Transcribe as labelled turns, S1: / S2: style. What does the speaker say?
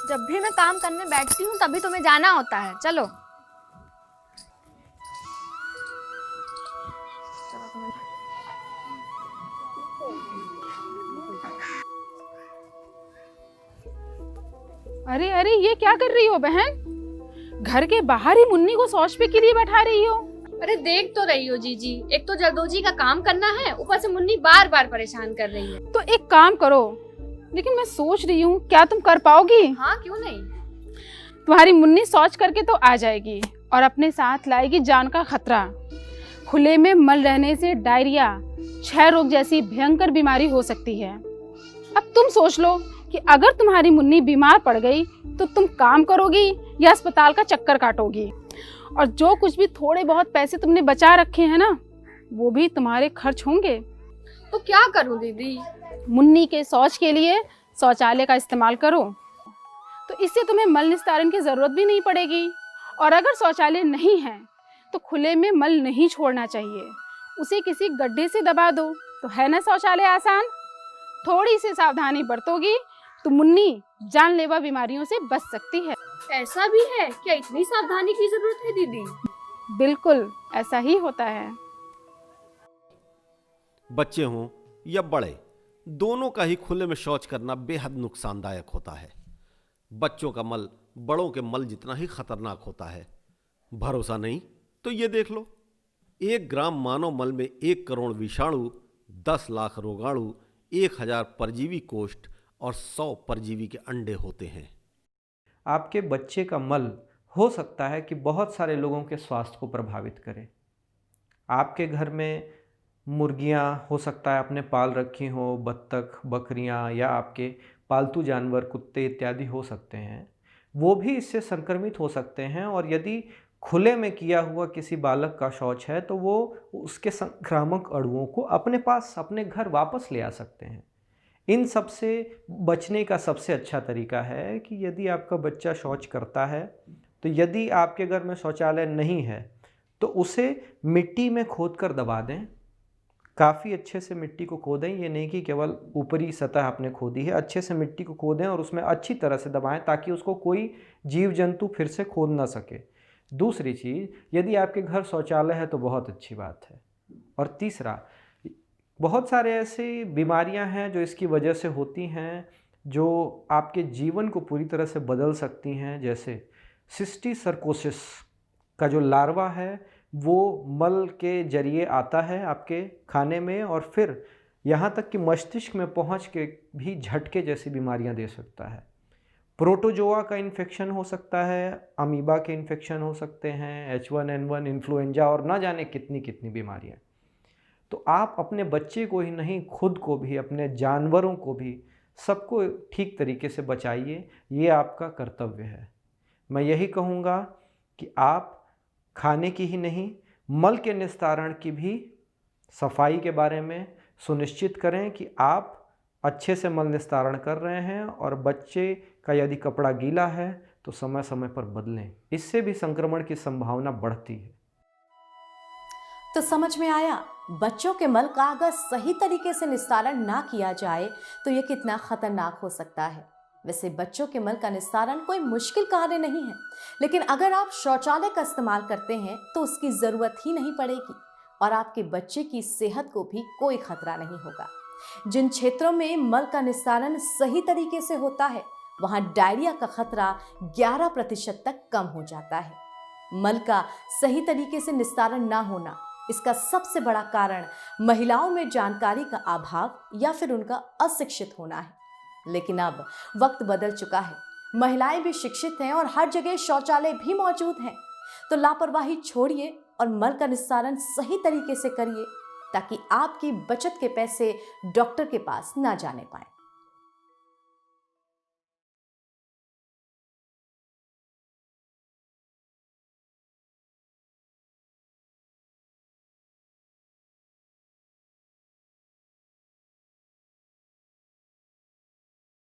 S1: जब भी मैं काम करने बैठती हूँ तभी तुम्हें जाना होता है। चलो
S2: अरे अरे, ये क्या कर रही हो बहन? घर के बाहर ही मुन्नी को शौच पे के लिए बैठा रही हो?
S1: अरे देख तो रही हो जीजी, एक तो जरदोजी का काम करना है, ऊपर से मुन्नी बार बार परेशान कर रही है।
S2: तो एक काम करो, लेकिन मैं सोच रही हूँ क्या तुम कर पाओगी?
S1: हाँ क्यों नहीं।
S2: तुम्हारी मुन्नी शौच करके तो आ जाएगी और अपने साथ लाएगी जान का खतरा। खुले में मल रहने से डायरिया, क्षय रोग जैसी भयंकर बीमारी हो सकती है। अब तुम सोच लो कि अगर तुम्हारी मुन्नी बीमार पड़ गई तो तुम काम करोगी या अस्पताल का चक्कर काटोगी? और जो कुछ भी थोड़े बहुत पैसे तुमने बचा रखे हैं ना, वो भी तुम्हारे खर्च होंगे।
S1: तो क्या करूं दीदी?
S2: मुन्नी के शौच के लिए शौचालय का इस्तेमाल करो, तो इससे तुम्हें मल निस्तारण की जरूरत भी नहीं पड़ेगी। और अगर शौचालय नहीं है तो खुले में मल नहीं छोड़ना चाहिए, उसे किसी गड्ढे से दबा दो, तो है ना शौचालय आसान। थोड़ी सी सावधानी बरतोगी तो मुन्नी जानलेवा बीमारियों से बच सकती है।
S1: ऐसा भी है क्या? इतनी सावधानी की जरूरत है दीदी?
S2: बिल्कुल ऐसा ही होता है।
S3: बच्चे हों या बड़े, दोनों का ही खुले में शौच करना बेहद नुकसानदायक होता है। बच्चों का मल बड़ों के मल जितना ही खतरनाक होता है। भरोसा नहीं तो ये देख लो, 1 ग्राम मानव मल में 1 करोड़ विषाणु, 10 लाख रोगाणु, 1000 परजीवी कोष्ठ और 100 परजीवी के अंडे होते हैं।
S4: आपके बच्चे का मल हो सकता है कि बहुत सारे लोगों के स्वास्थ्य को प्रभावित करे। आपके घर में मुर्गियां हो सकता है आपने पाल रखी हो, बत्तख, बकरियां, या आपके पालतू जानवर कुत्ते इत्यादि हो सकते हैं, वो भी इससे संक्रमित हो सकते हैं। और यदि खुले में किया हुआ किसी बालक का शौच है तो वो उसके संक्रामक अणुओं को अपने पास, अपने घर वापस ले आ सकते हैं। इन सब से बचने का सबसे अच्छा तरीका है कि यदि आपका बच्चा शौच करता है तो यदि आपके घर में शौचालय नहीं है तो उसे मिट्टी में खोद कर दबा दें। काफ़ी अच्छे से मिट्टी को खोदें, ये नहीं कि केवल ऊपरी सतह आपने खोदी है, अच्छे से मिट्टी को खोदें और उसमें अच्छी तरह से दबाएं ताकि उसको कोई जीव जंतु फिर से खोद ना सके। दूसरी चीज़, यदि आपके घर शौचालय है तो बहुत अच्छी बात है। और तीसरा, बहुत सारे ऐसी बीमारियां हैं जो इसकी वजह से होती हैं, जो आपके जीवन को पूरी तरह से बदल सकती हैं। जैसे सिस्टिसर्कोसिस का जो लार्वा है वो मल के जरिए आता है आपके खाने में और फिर यहाँ तक कि मस्तिष्क में पहुँच के भी झटके जैसी बीमारियां दे सकता है। प्रोटोजोआ का इन्फेक्शन हो सकता है, अमीबा के इन्फेक्शन हो सकते हैं, H1N1, इन्फ्लुएंजा और ना जाने कितनी कितनी बीमारियां। तो आप अपने बच्चे को ही नहीं, खुद को भी, अपने जानवरों को भी, सबको ठीक तरीके से बचाइए। ये आपका कर्तव्य है। मैं यही कहूँगा कि आप खाने की ही नहीं, मल के निस्तारण की भी सफाई के बारे में सुनिश्चित करें कि आप अच्छे से मल निस्तारण कर रहे हैं। और बच्चे का यदि कपड़ा गीला है तो समय समय पर बदलें, इससे भी संक्रमण की संभावना बढ़ती है।
S5: तो समझ में आया, बच्चों के मल का अगर सही तरीके से निस्तारण ना किया जाए तो ये कितना खतरनाक हो सकता है। वैसे बच्चों के मल का निस्तारण कोई मुश्किल कार्य नहीं है, लेकिन अगर आप शौचालय का इस्तेमाल करते हैं तो उसकी जरूरत ही नहीं पड़ेगी और आपके बच्चे की सेहत को भी कोई खतरा नहीं होगा। जिन क्षेत्रों में मल का निस्तारण सही तरीके से होता है वहां डायरिया का खतरा 11% तक कम हो जाता है। मल का सही तरीके से निस्तारण ना होना, इसका सबसे बड़ा कारण महिलाओं में जानकारी का अभाव या फिर उनका अशिक्षित होना है। लेकिन अब वक्त बदल चुका है, महिलाएं भी शिक्षित हैं और हर जगह शौचालय भी मौजूद हैं। तो लापरवाही छोड़िए और मल का निस्तारण सही तरीके से करिए ताकि आपकी बचत के पैसे डॉक्टर के पास ना जाने पाए।